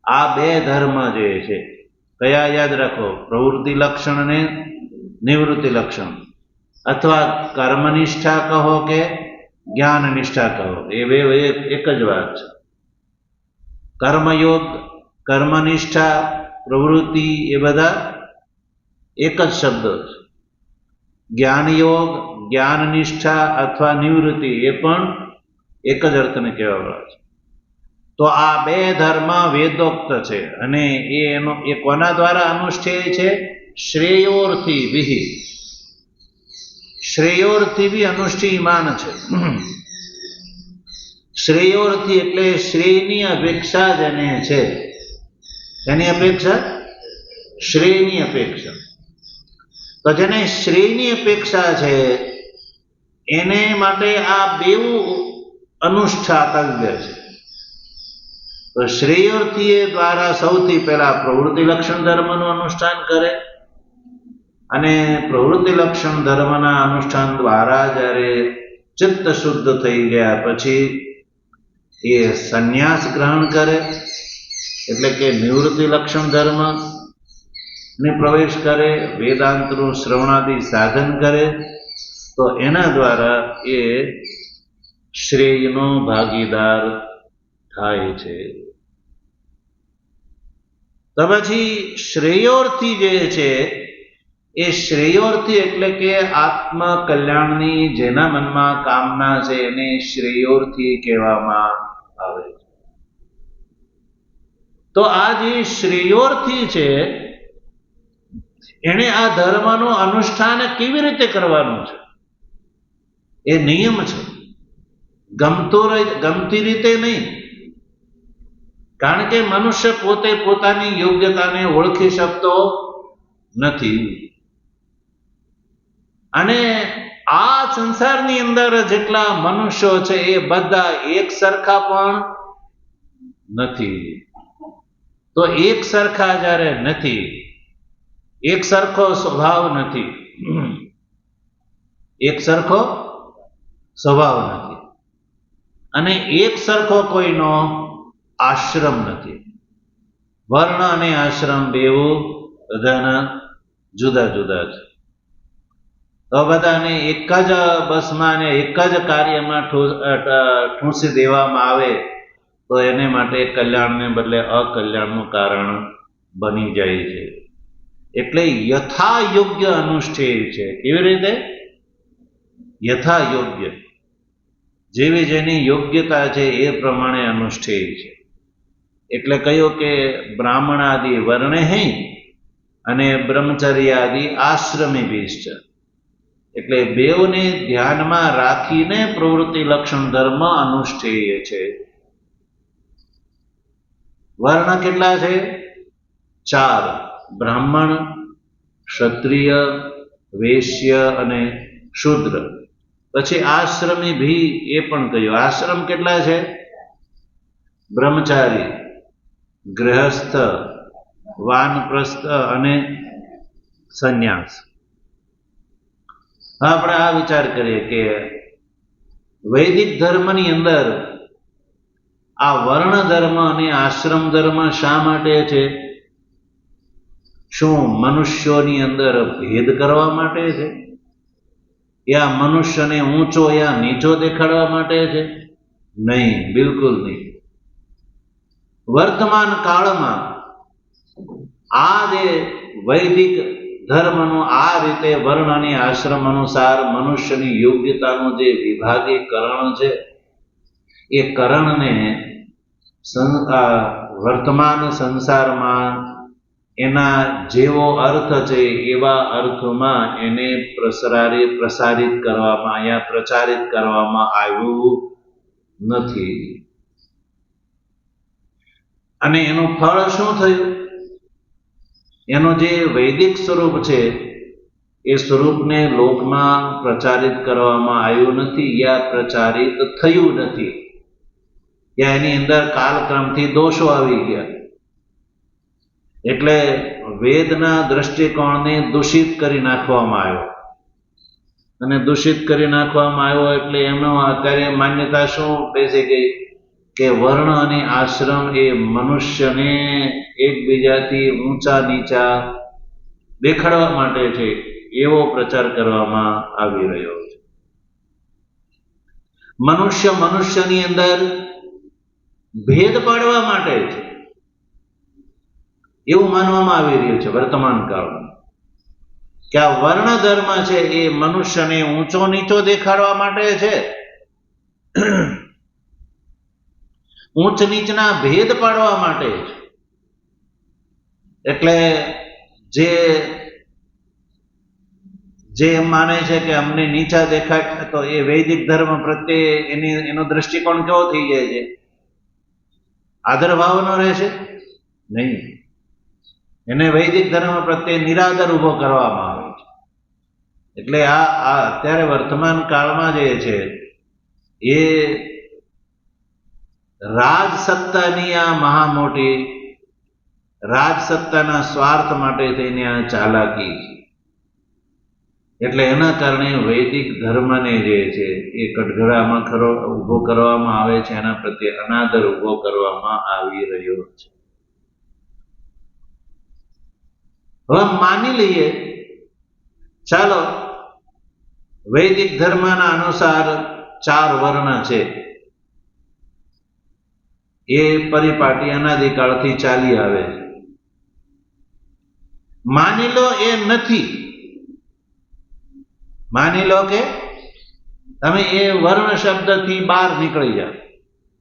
[SPEAKER 1] આ બે ધર્મ જે છે કયા યાદ રાખો? પ્રવૃત્તિ લક્ષણ અને નિવૃત્તિ લક્ષણ, અથવા કર્મનિષ્ઠા કહો કે જ્ઞાન નિષ્ઠા કહો, એ બે એક જ વાત છે. કર્મયોગ, કર્મનિષ્ઠા, પ્રવૃત્તિ એ બધા એક જ શબ્દ છે. જ્ઞાનયોગ, જ્ઞાન નિષ્ઠા અથવા નિવૃત્તિ એ પણ એક જ અર્થને કહેવા છે. તો આ બે ધર્મ વેદોક્ત છે અને એ કોના દ્વારા અનુષ્ઠેય છે? શ્રેયોર્થિભિઃ. શ્રેયોર્થિભિઃ અનુષ્ઠીયમાન છે. શ્રેયોર્થી એટલે શ્રેયની અપેક્ષા જેને છે. એની અપેક્ષા શ્રેયની અપેક્ષા. તો જેને શ્રેયની અપેક્ષા છે એને માટે આ બેવું અનુષ્ઠાતવ્ય છે. તો શ્રેયોર્થી દ્વારા સૌથી પહેલા પ્રવૃત્તિ લક્ષણ ધર્મનું અનુષ્ઠાન કરે અને પ્રવૃત્તિ લક્ષણ ધર્મના અનુષ્ઠાન દ્વારા જ્યારે ચિત્ત શુદ્ધ થઈ ગયા પછી એ સંન્યાસ ગ્રહણ કરે, એટલે કે નિવૃત્તિ લક્ષણ ધર્મ ને પ્રવેશ કરે, વેદાંતનું શ્રવણાદિ સાધન કરે, તો એના દ્વારા એ શ્રેયનો ભાગીદાર થાય છે. તો પછી શ્રેયોર્થી જે છે એ શ્રેયોર્થી એટલે કે આત્મ કલ્યાણની જેના મનમાં કામના છે એને શ્રેયોર્થી કહેવામાં આવે છે. તો આ જે શ્રેયોર્થી છે એને આ ધર્મનું અનુષ્ઠાન કેવી રીતે કરવાનું છે એ નિયમ છે. ગમતી રીતે નહીં, કારણ કે મનુષ્ય પોતે પોતાની યોગ્યતાને ઓળખી શકતો નથી. અને આ સંસારની અંદર જેટલા મનુષ્યો છે એ બધા એક સરખા પણ નથી. તો એક સરખા જ્યારે નથી, એક સરખો સ્વભાવ નથી, એક સરખો સ્વભાવ નથી અને એક સરખો કોઈનો આશ્રમ નથી. વર્ણ અને આશ્રમ બેવું બધાના જુદા જુદા છે. તો બધાને એક જ બસમાં અને એક જ કાર્યમાં ઠૂંસી દેવામાં આવે તો એને માટે કલ્યાણને બદલે અકલ્યાણનું કારણ બની જાય છે. એટલે યથા યોગ્ય અનુષ્ઠેય છે. કેવી રીતે? યથા યોગ્ય, જેવી જેની યોગ્યતા છે એ પ્રમાણે અનુષ્ઠેય છે. એટલે કહ્યું કે બ્રાહ્મણ આદિ વર્ણે હૈ અને બ્રહ્મચર્ય આદિ આશ્રમી ભીષ્ટ. એટલે બેવને ધ્યાનમાં રાખીને પ્રવૃત્તિ લક્ષણ ધર્મ અનુષ્ઠેય છે. વર્ણ કેટલા છે? 4: બ્રાહ્મણ, ક્ષત્રિય, વૈશ્ય અને શૂદ્ર. પછી આશ્રમી ભી એ પણ કહ્યું. આશ્રમ કેટલા છે? બ્રહ્મચારી, ગૃહસ્થ, વાનપ્રસ્થ અને સંન્યાસ. આપણે આ વિચાર કરીએ કે વૈદિક ધર્મની અંદર આ વર્ણ ધર્મ અને આશ્રમ ધર્મ શા માટે છે? શું મનુષ્યોની અંદર ભેદ કરવા માટે છે? યા મનુષ્યને ઊંચો યા નીચો દેખાડવા માટે છે? નહીં, બિલકુલ નહીં. વર્તમાન કાળમાં આ જે વૈદિક ધર્મનું આ રીતે વર્ણ અને આશ્રમ અનુસાર મનુષ્યની યોગ્યતાનું જે વિભાગીકરણ છે એ કરણને વર્તમાન સંસારમાં એના જેવો અર્થ છે એવા અર્થમાં એને પ્રસારિત કરવામાં યા પ્રચારિત કરવામાં આવ્યું નથી. અને એનું ફળ શું થયું? એનું જે વૈદિક સ્વરૂપ છે એ સ્વરૂપને લોકમાં પ્રચારિત કરવામાં આવ્યું નથી યા પ્રચારિત થયું નથી, યા એની અંદર કાલક્રમથી દોષો આવી ગયા. એટલે વેદના દ્રષ્ટિકોણને દૂષિત કરી નાખવામાં આવ્યો. અને દૂષિત કરી નાખવામાં આવ્યો એટલે એનો અત્યારે માન્યતા શું બેસી ગઈ કે વર્ણ અને આશ્રમ એ મનુષ્યને એકબીજાથી ઊંચા નીચા દેખાડવા માટે છે એવો પ્રચાર કરવામાં આવી રહ્યો છે. મનુષ્યની અંદર ભેદ પાડવા માટે છે એવું માનવામાં આવી રહ્યું છે વર્તમાન કાળમાં, કે આ વર્ણ ધર્મ છે એ મનુષ્યને ઊંચો નીચો દેખાડવા માટે છે, ઊંચ નીચના ભેદ પાડવા માટે છે. એટલે જે એમ માને છે કે અમને નીચા દેખાય, તો એ વૈદિક ધર્મ પ્રત્યે એનો દ્રષ્ટિકોણ કેવો થઈ જાય છે? આદર ભાવનો રહેશે નહીં. એને વૈદિક ધર્મ પ્રત્યે નિરાદર ઉભો કરવામાં આવે છે. એટલે આ અત્યારે વર્તમાન કાળમાં જે છે એ રાજસત્તાની આ મહા મોટી રાજસત્તાના સ્વાર્થ માટે થઈને આ ચાલાકી છે. એટલે એના કારણે વૈદિક ધર્મને જે છે એ કટઘરામાં ઉભો કરવામાં આવે છે, એના પ્રત્યે અનાદર ઉભો કરવામાં આવી રહ્યો છે. હવે માની લઈએ, ચાલો વૈદિક ધર્મના અનુસાર 4 વર્ણ છે, એ પરિપાટી અનાદિકાળથી ચાલી આવે છે. માની લો એ નથી, માની લો કે તમે એ વર્ણ શબ્દથી બહાર નીકળી જાઓ.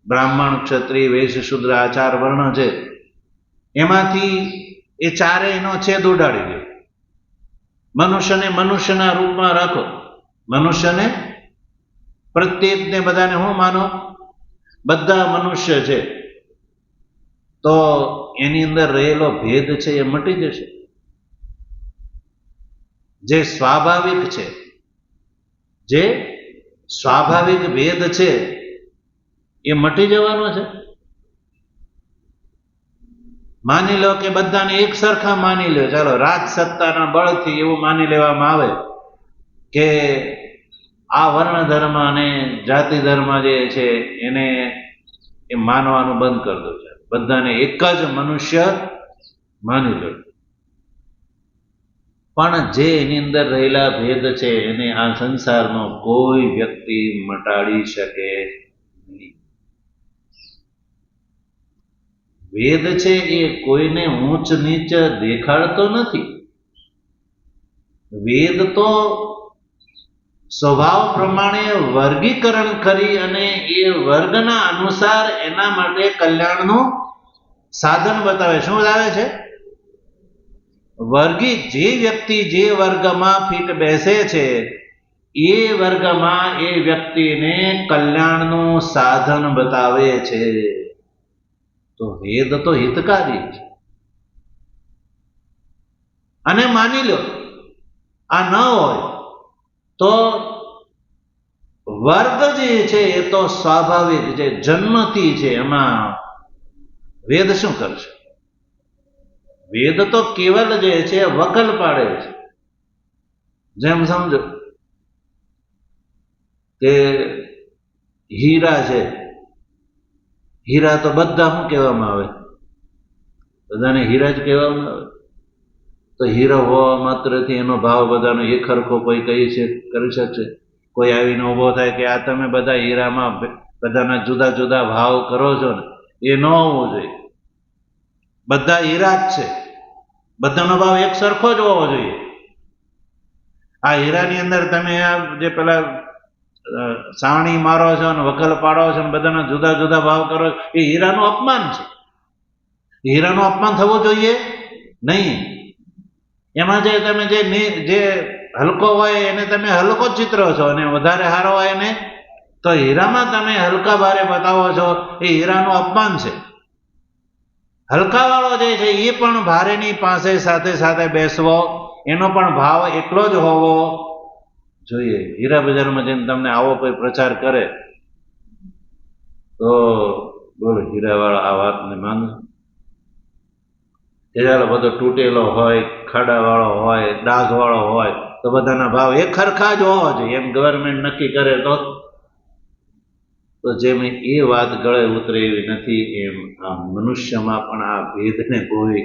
[SPEAKER 1] બ્રાહ્મણ, ક્ષત્રિય, વૈશ્ય, શૂદ્ર, આ 4 વર્ણ છે, એમાંથી એ ચારેયનો છેદ ઉડાડી દો. મનુષ્યને મનુષ્યના રૂપમાં રાખો. મનુષ્યને પ્રત્યેકને બધાને હું માનો? બધા મનુષ્ય છે. તો એની અંદર રહેલો ભેદ છે એ મટી જશે. જે સ્વાભાવિક છે, જે સ્વાભાવિક ભેદ છે એ મટી જવાનો છે. માની લો કે બધાને એક સરખા માની લો, ચાલો રાજસત્તાના બળથી એવું માની લેવામાં આવે કે આ વર્ણ ધર્મ અને જાતિ ધર્મ જે છે એને એ માનવાનું બંધ કરી દો. બધાને એક જ મનુષ્ય માની લો. પણ જે એની અંદર રહેલા ભેદ છે એને આ સંસારનો કોઈ વ્યક્તિ મટાડી શકે નહીં. વેદ છે એ કોઈને ઊંચ નીચ દેખાડતો નથી. વેદ તો સ્વભાવ પ્રમાણે વર્ગીકરણ કરી અને એ વર્ગના અનુસાર એના માટે કલ્યાણનું સાધન બતાવે. શું બતાવે છે? જે વ્યક્તિ જે વર્ગમાં ફીટ બેસે છે એ વર્ગમાં એ વ્યક્તિને કલ્યાણનું સાધન બતાવે છે. તો વેદ તો હિતકારી છે. અને માની લો આ ન હોય તો વર્ગ જે છે એ તો સ્વાભાવિક છે, જન્મથી છે. એમાં વેદ શું કરશે? વેદ તો કેવલ જે છે વકલ પાડે છે. જેમ સમજો કે હીરા છે, હીરા તો બધા શું કહેવામાં આવે? બધાને હીરા જ કહેવામાં આવે. તો હીરો હોવા માત્રથી એનો ભાવ બધાનો એક સરખો કોઈ કરી શકશે? કોઈ આવીને ઉભો થાય કે આ તમે બધા હીરામાં બધાના જુદા જુદા ભાવ કરો છો ને, એ ન હોવું જોઈએ. બધા હીરા જ છે, બધાનો ભાવ એક સરખો જ હોવો જોઈએ. આ હીરાની અંદર તમે આ જે પેલા સાવણી મારો છો ને વકલ પાડો છો ને બધાના જુદા જુદા ભાવ કરો, એ હીરાનું અપમાન છે. હીરાનું અપમાન થવું જોઈએ નહીં. એમાં જે તમે જે હલકો હોય એને તમે હલકો ચિત્રો છો અને વધારે સારો હોય એને તો હીરામાં તમે હલકા ભારે બતાવો છો, એ હીરાનું અપમાન છે. હલકા વાળો જે છે એ પણ ભારેની પાસે સાથે સાથે બેસવો, એનો પણ ભાવ એટલો જ હોવો જોઈએ. હીરા બજારમાં જઈને તમને આવો કોઈ પ્રચાર કરે તો બોલો હીરા વાળા આ વાતને માનો? ચાલો બધો તૂટેલો હોય, ખાડા વાળો હોય, ડાઘ વાળો હોય તો બધાના ભાવ એક સરખા જ હોવા જોઈએ એમ ગવર્મેન્ટ નક્કી કરે તો જેમ એ વાત ગળે ઉતરે એવી નથી, એમ આ મનુષ્યમાં પણ આ ભેદને કોઈ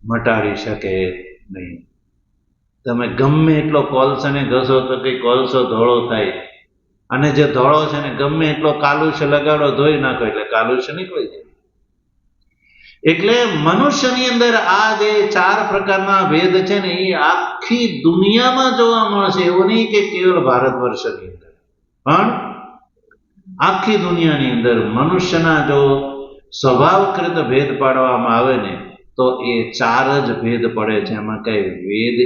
[SPEAKER 1] મટાડી શકે નહીં. તમે ગમે એટલો કોલસાને ઘસો તો કઈ કોલસો ધોળો થાય, અને જે ધોળો છે ને ગમે એટલો કાલુષ્ય લગાડો ધોઈ નાખો એટલે કાલુષ્ય નીકળી જાય. એટલે મનુષ્યની અંદર આ જે 4 પ્રકારના ભેદ છે ને એ આખી દુનિયામાં જોવા મળશે. એવું નહીં કે કેવળ ભારત વર્ષની અંદર, પણ આખી દુનિયાની અંદર મનુષ્યના જો સ્વભાવકૃત ભેદ પાડવામાં આવે ને તો એ ચાર જ ભેદ પડે છે. એમાં કઈ વેદ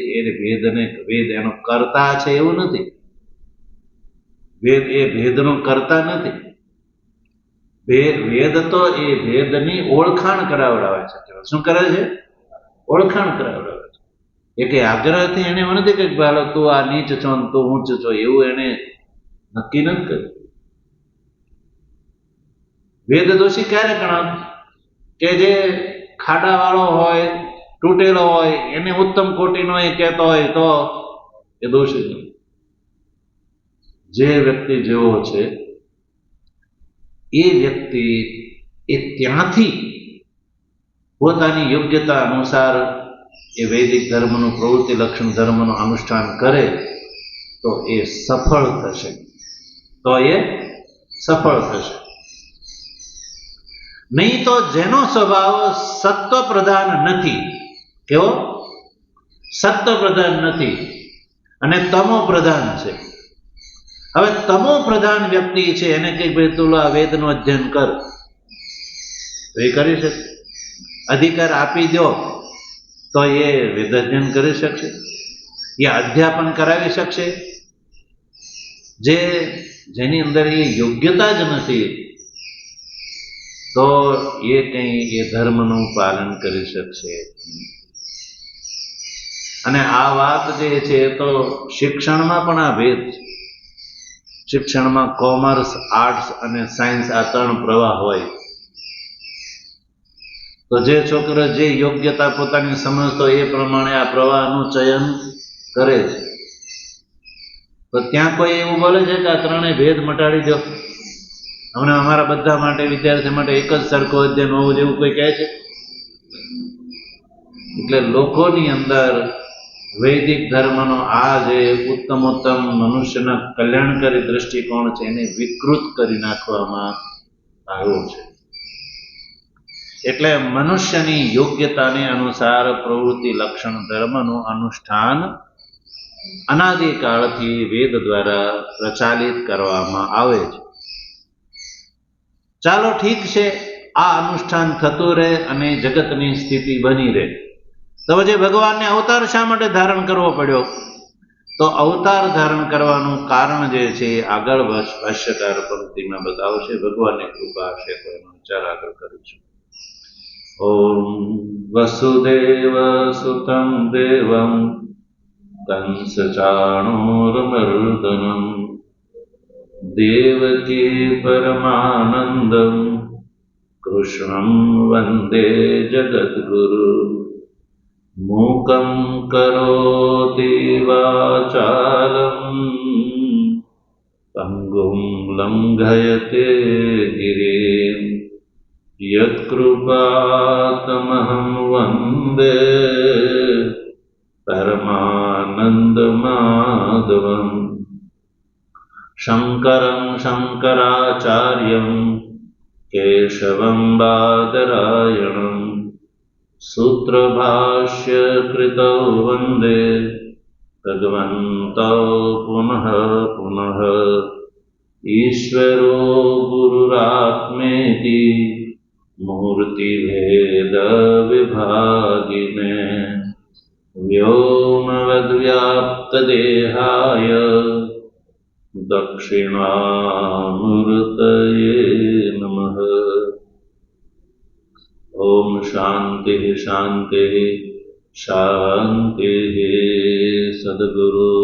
[SPEAKER 1] વેદ એનો કર્તા છે એવું નથી. વેદ એ ભેદનો કર્તા નથી. વેદ તો એ ભેદની ઓળખાણ કરાવડાવે છે. શું કરે છે? ઓળખાણ કરાવડાવે છે. એ કઈ આગ્રહથી એને એવું નથી કે હાલો તું આ નીચ છો ને તું ઊંચ છો, એવું એને નક્કી નથી કર્યું. વેદ દોષી ક્યારે ગણાય? કે જે ખાડા વાળો હોય, તૂટેલો હોય, એને ઉત્તમ કોટીનો એ કહેતો હોય તો એ દોષી નહીં. જે વ્યક્તિ જેવો છે એ વ્યક્તિ એ ત્યાંથી પોતાની યોગ્યતા અનુસાર એ વૈદિક ધર્મનું પ્રવૃત્તિ લક્ષણ ધર્મનું અનુષ્ઠાન કરે તો એ સફળ થશે. નહીં તો જેનો સ્વભાવ સત્વ પ્રધાન નથી, કેવો? સત્વ પ્રધાન નથી અને તમો પ્રધાન છે. હવે તમો પ્રધાન વ્યક્તિ છે એને કઈક ભાઈ તું આ વેદનું અધ્યયન કર, તો એ કરી શકે? અધિકાર આપી દો તો એ વેદ અધ્યયન કરી શકશે? એ અધ્યાપન કરાવી શકશે? જેની અંદર એ યોગ્યતા જ નથી તો એ કઈ એ ધર્મનું પાલન કરી શકશે. અને આ વાત જે છે તો શિક્ષણમાં પણ આ ભેદ છે. શિક્ષણમાં કોમર્સ, આર્ટ્સ અને સાયન્સ આ ત્રણ પ્રવાહ હોય. તો જે છોકરો જે યોગ્યતા પોતાની સમજતો એ પ્રમાણે આ પ્રવાહનું ચયન કરે છે. તો ત્યાં કોઈ એવું બોલે છે કે આ ત્રણેય ભેદ મટાડી દો, અમને અમારા બધા માટે, વિદ્યાર્થી માટે એક જ સરખું અધ્યયન હોવું જેવું કોઈ કહે છે? એટલે લોકોની અંદર વૈદિક ધર્મનો આ જે ઉત્તમોત્તમ મનુષ્યના કલ્યાણકારી દ્રષ્ટિકોણ છે એને વિકૃત કરી નાખવામાં આવ્યો છે. એટલે મનુષ્યની યોગ્યતાને અનુસાર પ્રવૃત્તિ લક્ષણ ધર્મનું અનુષ્ઠાન અનાદિકાળથી વેદ દ્વારા પ્રચાલિત કરવામાં આવે છે. ચાલો ઠીક છે, આ અનુષ્ઠાન થતું રહે અને જગતની સ્થિતિ બની રહે. તો પછી ભગવાનને અવતાર શા માટે ધારણ કરવો પડ્યો? તો અવતાર ધારણ કરવાનું કારણ જે છે એ આગળ ભાષ્યકાર પંક્તિમાં બતાવશે. ભગવાનની કૃપા હશે તો એનો વિચાર આગળ કરીશું. ઓમ વસુદેવ સુતં દેવં કંસ ચાણૂરમર્દનમ દેવકી પરમાનંદમ કૃષ્ણં વંદે જગદ્ગુરુ મૂકં કરોતિ વાચાલં પંગું લંઘયતે ગિરિં યત્કૃપાતમહં વંદે પરમાનંદમાધવં શંકરં શંકરાચાર્યં કેશવં બાદરાયણં સૂત્રભાષ્યકૃતૌ વંદે ભગવन्तौ પુનઃ પુનઃ ઈશ્વરો ગુરુરાત્મેતિ મૂર્તિભેદ વિભાગિને વ્યોમવદ્વ્યાપ્તદેહાય દક્ષિણામૂર્તયે નમઃ. ઓમ શાંતિ શાંતિ શાંતિ. સદગુરુ